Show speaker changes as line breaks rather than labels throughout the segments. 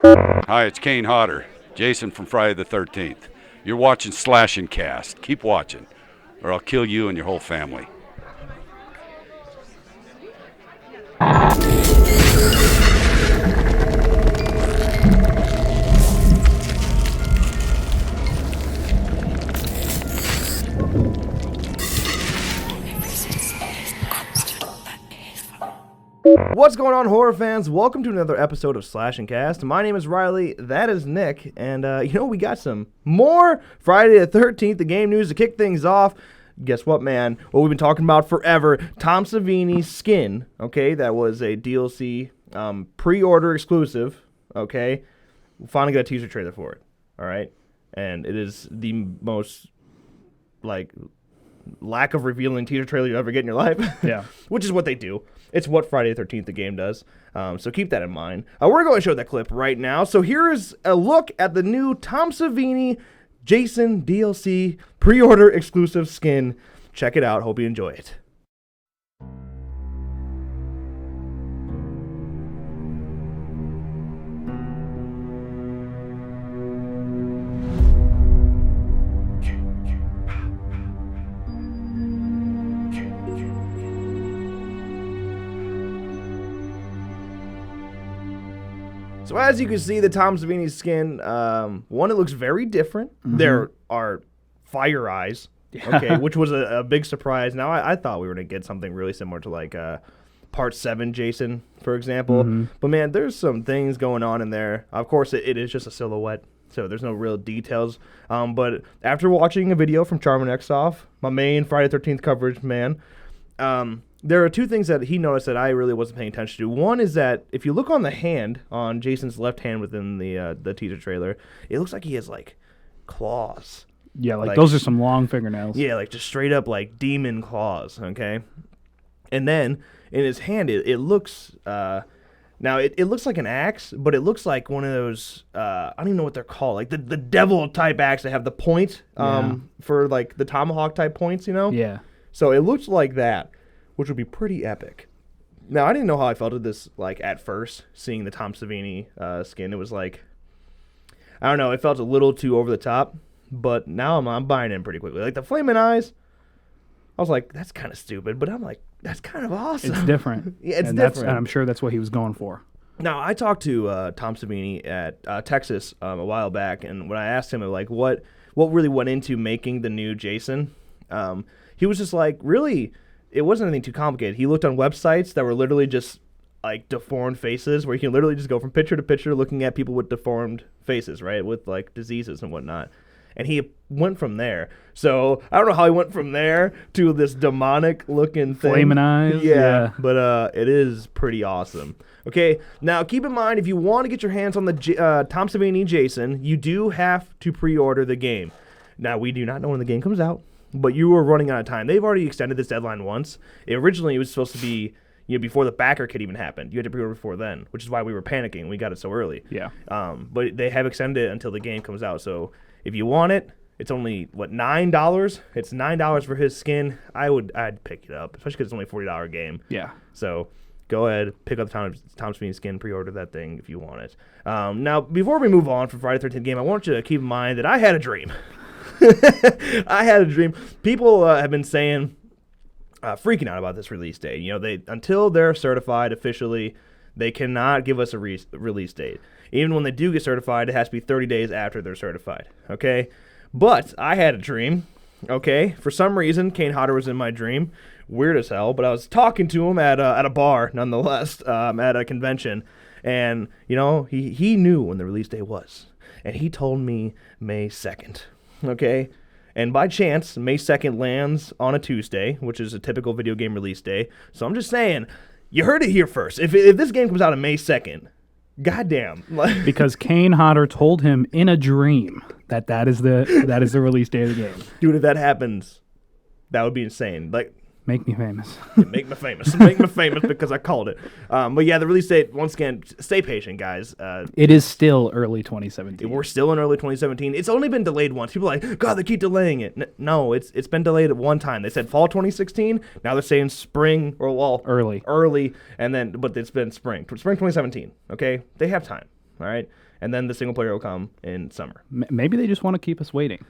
Hi, it's Kane Hodder, Jason from Friday the 13th. You're watching Slash and Cast. Keep watching, or I'll kill you and your whole family.
What's going on, horror fans? Welcome to another episode of Slash and Cast. My name is Riley, that is Nick, and we got some more Friday the 13th, the game news to kick things off. Guess what, man? What we've been talking about forever, Tom Savini's skin, okay? That was a DLC pre-order exclusive, okay? We finally got a teaser trailer for it, all right? And it is the most, lack of revealing teaser trailer you ever get in your life.
Yeah.
Which is what they do. It's what Friday the 13th the game does. So keep that in mind. We're going to show that clip right now. So here is a look at the new Tom Savini Jason DLC pre-order exclusive skin. Check it out. Hope you enjoy it. So as you can see, the Tom Savini skin, one, it looks very different. Mm-hmm. There are fire eyes, okay, which was a big surprise. Now, I thought we were going to get something really similar to Part 7 Jason, for example. Mm-hmm. But man, there's some things going on in there. Of course, it is just a silhouette, so there's no real details. But after watching a video from Charmin Exoff, my main Friday the 13th coverage man, there are two things that he noticed that I really wasn't paying attention to. One is that if you look on the hand, on Jason's left hand within the teaser trailer, it looks like he has, claws.
Yeah, those are some long fingernails.
Yeah, just straight up, demon claws, okay? And then, in his hand, it looks, now, it looks like an axe, but it looks like one of those, I don't even know what they're called, the devil-type axe that have the point for, the tomahawk-type points, you know?
Yeah. So
it looks like that, which would be pretty epic. Now, I didn't know how I felt at this, at first, seeing the Tom Savini skin. It was I don't know, it felt a little too over the top, but now I'm buying in pretty quickly. The flaming eyes, I was like, that's kind of stupid, but I'm like, that's kind of awesome.
It's different.
Yeah, it's different.
And I'm sure that's what he was going for.
Now, I talked to Tom Savini at Texas a while back, and when I asked him, what really went into making the new Jason, he was just really, it wasn't anything too complicated. He looked on websites that were literally just deformed faces, where you can literally just go from picture to picture looking at people with deformed faces, right, with diseases and whatnot. And he went from there. So I don't know how he went from there to this demonic looking thing.
Flaming eyes.
Yeah. But it is pretty awesome. Okay, now keep in mind, if you want to get your hands on the Tom Savini Jason, you do have to pre-order the game. Now, we do not know when the game comes out, but you are running out of time. They've already extended this deadline once. Originally, it was supposed to be before the backer kit even happened. You had to pre-order before then, which is why we were panicking. We got it so early.
Yeah.
But they have extended it until the game comes out. So if you want it, it's only, $9? It's $9 for his skin. I'd pick it up, especially because it's only a $40 game.
Yeah.
So go ahead, pick up the Tom Savini skin, pre-order that thing if you want it. Now, before we move on from Friday the 13th game, I want you to keep in mind that I had a dream. I had a dream. People have been saying, freaking out about this release date. Until they're certified officially, they cannot give us a release date. Even when they do get certified, it has to be 30 days after they're certified. Okay, but I had a dream. Okay, for some reason, Kane Hodder was in my dream. Weird as hell, but I was talking to him at a bar, nonetheless, at a convention, and he knew when the release date was, and he told me May 2nd. Okay, and by chance, May 2nd lands on a Tuesday, which is a typical video game release day. So I'm just saying, you heard it here first. If this game comes out on May 2nd, goddamn.
Because Kane Hodder told him in a dream that is the release day of the game.
Dude, if that happens, that would be insane.
Make me famous.
Make me famous. Make me famous because I called it. But yeah, the release date, once again, stay patient, guys.
It is still early 2017.
We're still in early 2017. It's only been delayed once. People are like, God, they keep delaying it. No, it's been delayed at one time. They said fall 2016. Now they're saying spring or
early.
And then, but it's been spring 2017. Okay, they have time. All right. and then the single player will come in summer.
Maybe they just want to keep us waiting,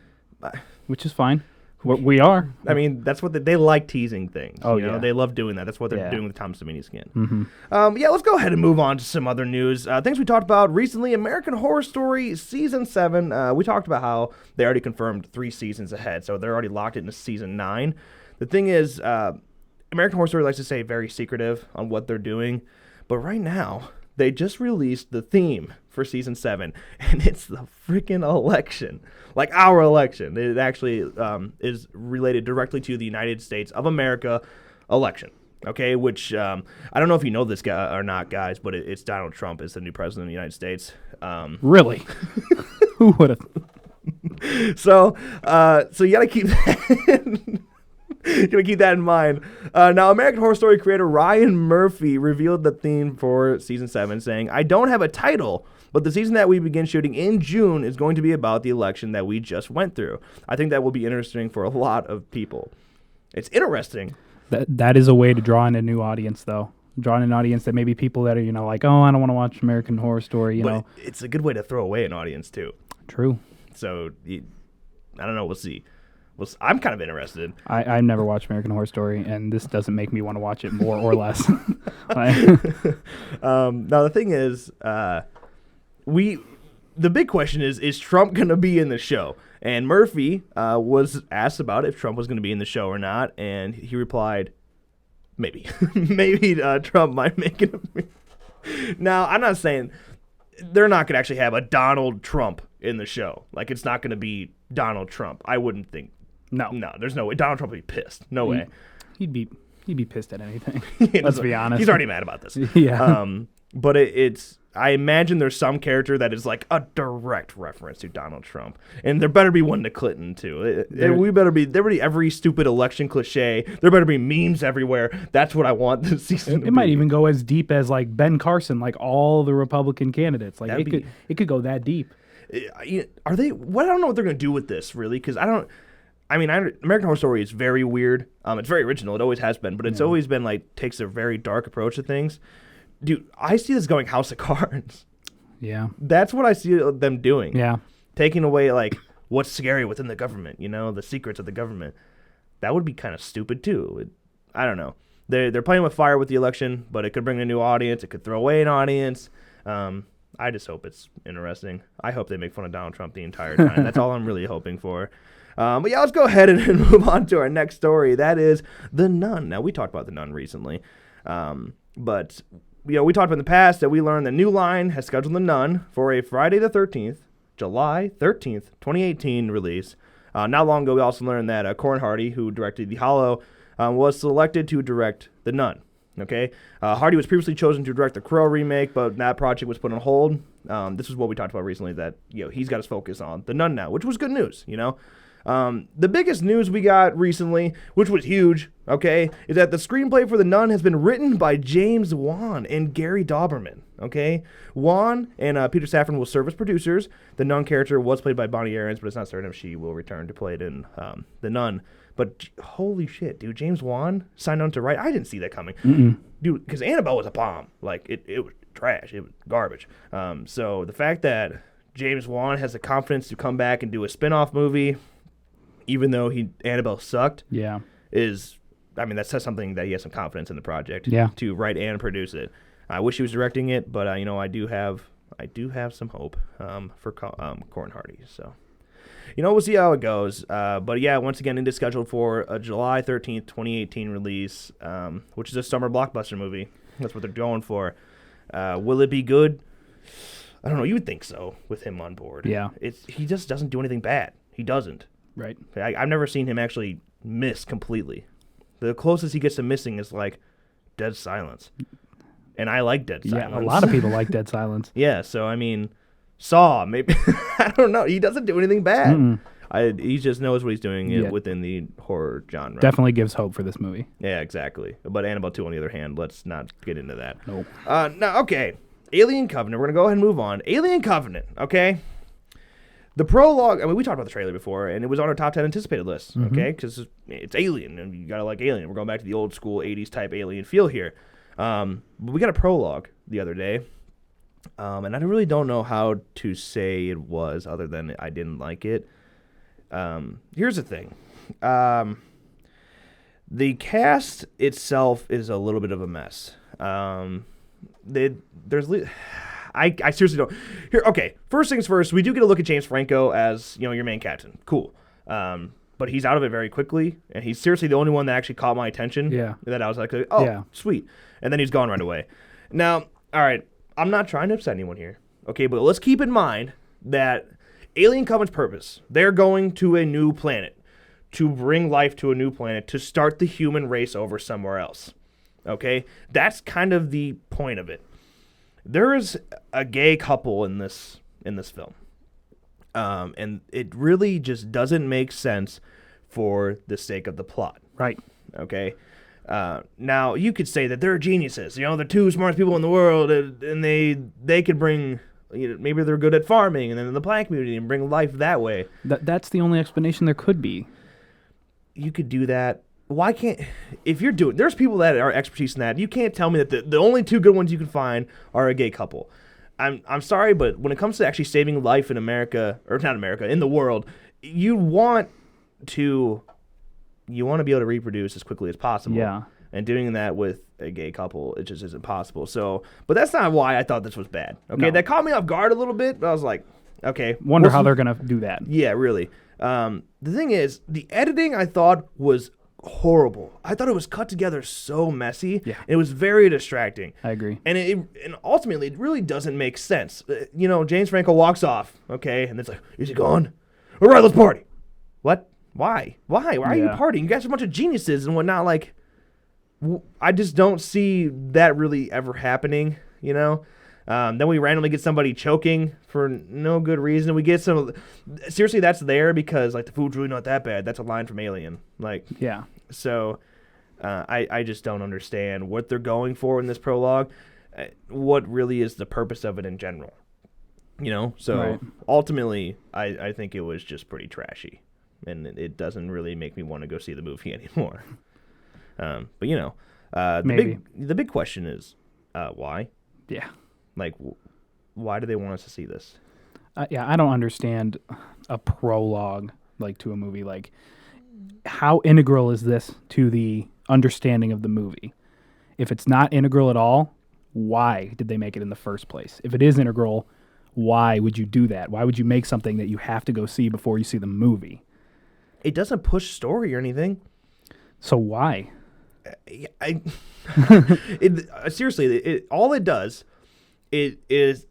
which is fine. We are.
I mean, that's what they like teasing things.
Oh,
you know?
yeah.
They love doing that. That's what they're
Yeah.
doing with Tom Savini skin.
Mm-hmm.
Yeah, let's go ahead and move on to some other news. Things we talked about recently, American Horror Story Season 7. We talked about how they already confirmed 3 seasons ahead, so they're already locked into Season 9. The thing is, American Horror Story likes to stay very secretive on what they're doing, but right now, they just released the theme for Season 7, and it's the freaking election. Like our election. It actually is related directly to the United States of America election. Okay, which I don't know if you know this guy or not, guys, but it's Donald Trump is the new president of the United States.
Really? Who would have?
So you gotta keep that. You gotta keep that in mind. Now, American Horror Story creator Ryan Murphy revealed the theme for Season 7, saying, "I don't have a title, but the season that we begin shooting in June is going to be about the election that we just went through. I think that will be interesting for a lot of people." It's interesting.
That is a way to draw in a new audience, though. Draw in an audience that maybe people that are, like, oh, I don't want to watch American Horror Story, you know.
It's a good way to throw away an audience, too.
True.
So, I don't know. We'll see. I'm kind of interested.
I've never watched American Horror Story, and this doesn't make me want to watch it more or less.
Now, the thing is, the big question is Trump going to be in the show? And Murphy was asked about if Trump was going to be in the show or not, and he replied, maybe. Maybe Trump might make it. Now, I'm not saying they're not going to actually have a Donald Trump in the show. Like, it's not going to be Donald Trump. I wouldn't think. No, there's no way. Donald Trump would be pissed. No way.
He'd be pissed at anything. Let's be honest.
He's already mad about this.
Yeah.
But it's. I imagine there's some character that is like a direct reference to Donald Trump, and there better be one to Clinton too. There better be every stupid election cliche. There better be memes everywhere. That's what I want this season.
It might even go as deep as like Ben Carson, like all the Republican candidates. Like it could go that deep.
Are they? What I don't know what they're gonna do with this really, because American Horror Story is very weird. It's very original. It always has been, but it's always been like takes a very dark approach to things. Dude, I see this going House of Cards.
Yeah.
That's what I see them doing.
Yeah.
Taking away, like, what's scary within the government, the secrets of the government. That would be kind of stupid, too. I don't know. They're playing with fire with the election, but it could bring a new audience. It could throw away an audience. I just hope it's interesting. I hope they make fun of Donald Trump the entire time. That's all I'm really hoping for. But yeah, let's go ahead and move on to our next story. That is The Nun. Now, we talked about The Nun recently, but we talked about in the past that we learned that New Line has scheduled The Nun for a Friday the 13th, July 13th, 2018 release. Not long ago, we also learned that Corin Hardy, who directed The Hollow, was selected to direct The Nun. Okay, Hardy was previously chosen to direct the Crow remake, but that project was put on hold. This is what we talked about recently, that he's got his focus on The Nun now, which was good news. The biggest news we got recently, which was huge, okay, is that the screenplay for The Nun has been written by James Wan and Gary Dauberman, okay? Wan and Peter Safran will serve as producers. The Nun character was played by Bonnie Aarons, but it's not certain if she will return to play it in The Nun. But holy shit, dude, James Wan signed on to write. I didn't see that coming. Dude, because Annabelle was a bomb. Like, it was trash. It was garbage. So the fact that James Wan has the confidence to come back and do a spin-off movie, even though Annabelle sucked, that says something that he has some confidence in the project to write and produce it. I wish he was directing it, but I do have some hope for Corin Hardy. So, we'll see how it goes. But yeah, once again, it is scheduled for a July 13th, 2018 release, which is a summer blockbuster movie. That's what they're going for. Will it be good? I don't know. You would think so with him on board.
Yeah.
He just doesn't do anything bad. He doesn't.
Right.
I've never seen him actually miss completely. The closest he gets to missing is like Dead Silence. And I like Dead Silence.
Yeah, a lot of people like Dead Silence.
Yeah, so Saw, maybe. I don't know. He doesn't do anything bad. He just knows what he's doing within the horror genre.
Definitely gives hope for this movie.
Yeah, exactly. But Annabelle 2, on the other hand, let's not get into that.
Nope.
Now, okay. Alien Covenant. We're going to go ahead and move on. Alien Covenant, okay? The prologue, we talked about the trailer before, and it was on our top 10 anticipated list, okay? Because it's Alien, and you got to like Alien. We're going back to the old school 80s type Alien feel here. But we got a prologue the other day, And I really don't know how to say it was other than I didn't like it. Here's the thing. The cast itself is a little bit of a mess. I seriously don't. Here, okay. First things first, we do get a look at James Franco as your main captain. Cool. But he's out of it very quickly, and he's seriously the only one that actually caught my attention.
Yeah.
That I was like, oh,
Yeah.
sweet. And then he's gone right away. Now, all right, I'm not trying to upset anyone here, okay? But let's keep in mind that Alien Covenant's purpose, they're going to a new planet to bring life to a new planet to start the human race over somewhere else, okay? That's kind of the point of it. There is a gay couple in this film. And it really just doesn't make sense for the sake of the plot.
Right.
Okay? Now, you could say that they're geniuses. They're two smartest people in the world, and they could bring, maybe they're good at farming, and then in the plant community, and bring life that way.
That's the only explanation there could be.
You could do that. Why can't, there's people that are expertise in that. You can't tell me that the only two good ones you can find are a gay couple. I'm sorry, but when it comes to actually saving life in America, or not America, in the world, you want to be able to reproduce as quickly as possible.
Yeah.
And doing that with a gay couple, it just isn't possible. So, but that's not why I thought this was bad. Okay,
No.
That caught me off guard a little bit, but I was like, okay.
Wonder how they're going to do that.
Yeah, really. The thing is, the editing I thought was horrible. I thought it was cut together so messy.
Yeah.
It was very distracting.
I agree.
And and ultimately, it really doesn't make sense. James Franco walks off, okay, and it's like, is he gone? All right, let's party. What? Why? Why are you
Yeah.
partying? You guys are a bunch of geniuses and whatnot. Like, I just don't see that really ever happening, Then we randomly get somebody choking for no good reason. We get seriously, that's there because, like, the food's really not that bad. That's a line from Alien. Like,
Yeah.
so I just don't understand what they're going for in this prologue. What really is the purpose of it in general? So
Right.
ultimately, I think it was just pretty trashy. And it doesn't really make me want to go see the movie anymore. But,
Maybe.
the big question is, why?
Yeah.
Like, why do they want us to see this?
Yeah, I don't understand a prologue to a movie. Like, how integral is this to the understanding of the movie? If it's not integral at all, why did they make it in the first place? If it is integral, why would you do that? Why would you make something that you have to go see before you see the movie?
It doesn't push story or anything.
So why?
Seriously, all it does, it is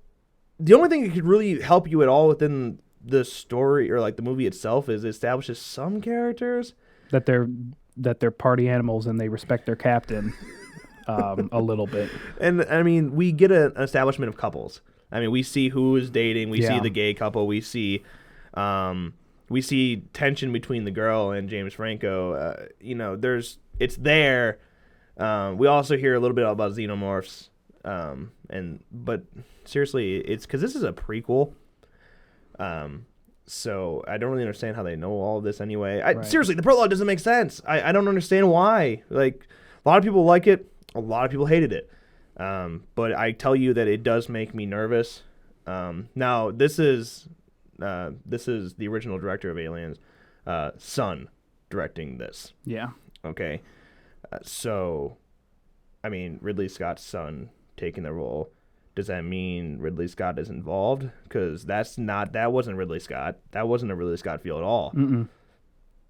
the only thing that could really help you at all within the story or like the movie itself is it establishes some characters
That they're party animals and they respect their captain a little bit.
and I mean we get an establishment of couples. I mean we see who is dating, we see
Yeah.
the gay couple, we see tension between the girl and James Franco. It's there. We also hear a little bit about xenomorphs. But seriously, it's because this is a prequel. So I don't really understand how they know all of this anyway.
Right.
Seriously, the prologue doesn't make sense. I don't understand why. Like, a lot of people like it, a lot of people hated it. But I tell you that it does make me nervous. Now this is the original director of Aliens, son, directing this.
Yeah.
Okay, so I mean Ridley Scott's son taking the role. Does that mean Ridley Scott is involved? Because that wasn't Ridley Scott. That wasn't a Ridley Scott feel at all.
Mm-mm.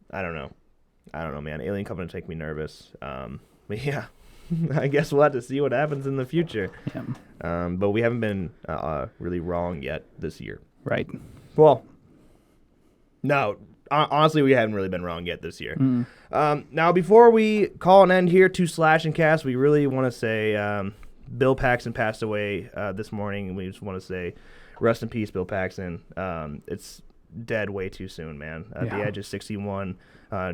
I don't know, man. Alien Covenant make me nervous. But yeah, I guess we'll have to see what happens in the future.
Yeah.
But we haven't been really wrong yet this year.
Right.
Well, no, honestly, we haven't really been wrong yet this year. Now, before we call an end here to Slash and Cast, we really want to say Bill Paxton passed away this morning, and we just want to say rest in peace, Bill Paxton. It's dead way too soon, man. At the age of 61,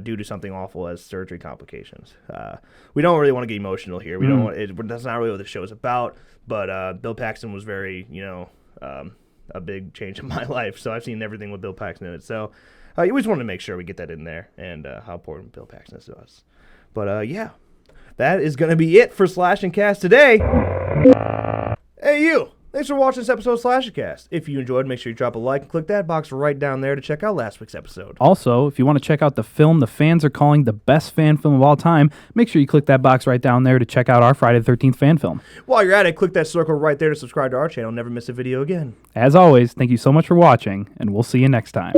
due to something awful as surgery complications. We don't really want to get emotional here. We don't. That's not really what the show is about. But Bill Paxton was very, a big change in my life. So I've seen everything with Bill Paxton in it. So we just wanted to make sure we get that in there and how important Bill Paxton is to us. But yeah, that is going to be it for Slash and Cast today. Hey, you. Thanks for watching this episode of Slashercast. If you enjoyed, make sure you drop a like and click that box right down there to check out last week's episode.
Also, if you want to check out the film the fans are calling the best fan film of all time, make sure you click that box right down there to check out our Friday the 13th fan film.
While you're at it, click that circle right there to subscribe to our channel. Never miss a video again.
As always, thank you so much for watching, and we'll see you next time.